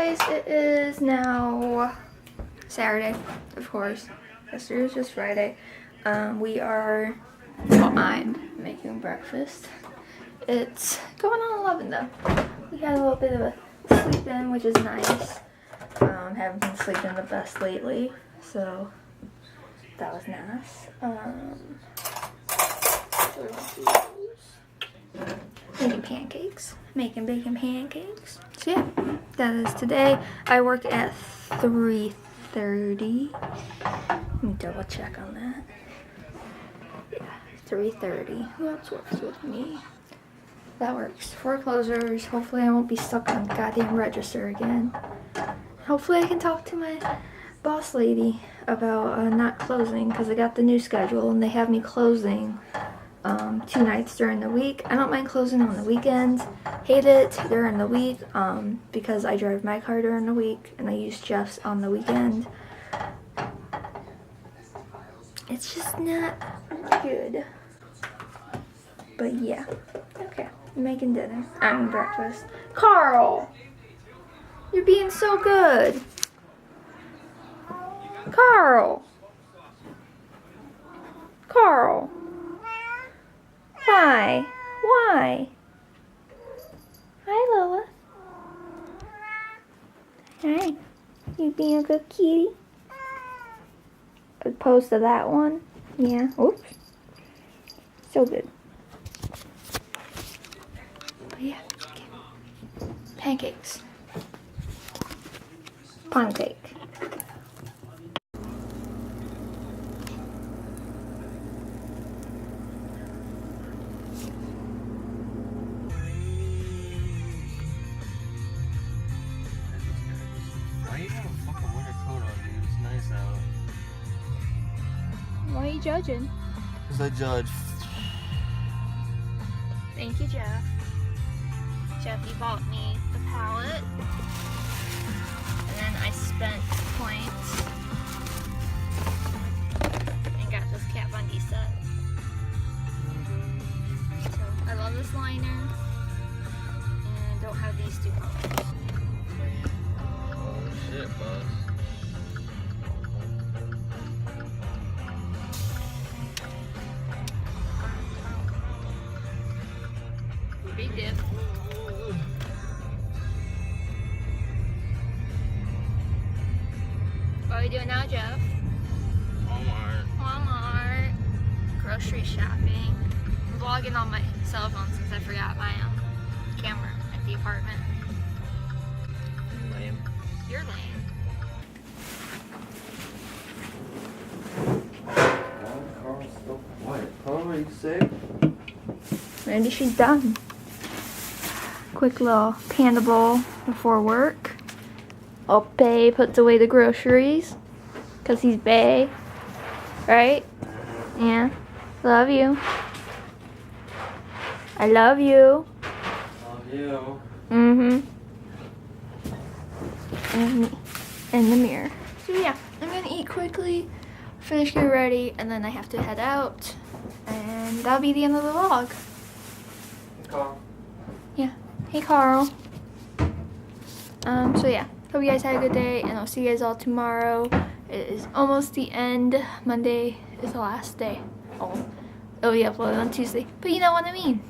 guys, it is now Saturday, of course. Yesterday was just Friday. I'm making breakfast. It's going on 11 though. We had a little bit of a sleep in, which is nice. Haven't been sleeping the best lately, so that was nice. Making pancakes. Making bacon pancakes. So yeah, that is today. I work at 3:30. Let me double check on that. Yeah, 3:30. Who else works with me? That works. 4 closers. Hopefully I won't be stuck on the goddamn register again. Hopefully I can talk to my boss lady about not closing, because I got the new schedule and they have me closing 2 nights during the week. I don't mind closing on the weekends. Hate it during the week because I drive my car during the week and I use Jeff's on the weekend. It's just not good. But yeah. Okay. I'm making dinner. I'm breakfast. Carl! You're being so good. Carl! Carl! Why? Why? Hi, Lola. Hi. You being a good kitty? Opposed to that one? Yeah. Oops. So good. But yeah. Okay. Pancakes. Pancake. Why are you judging? Because I judge. Thank you, Jeff. Jeff, you bought me the palette. And then I spent points and got this Kat Von D set. So I love this liner. And don't have these 2 colors. Oh shit, buzz. Big dip. What are we doing now, Jeff? Walmart. Grocery shopping. I'm vlogging on my cell phone since I forgot my camera at the apartment. Lame. You're lame. Carl's so quiet. Carl, are you sick? Maybe she's done. Quick little panda bowl before work. Oh, Bae puts away the groceries because he's Bae, right? Yeah. Love you. I love you. Love you. And in the mirror. So yeah, I'm gonna eat quickly, finish getting ready, and then I have to head out. And that'll be the end of the vlog. Carl. Yeah. Hey, Carl. So yeah, hope you guys had a good day, and I'll see you guys all tomorrow. It is almost the end. Monday is the last day. Oh, it'll be uploaded on Tuesday, but you know what I mean.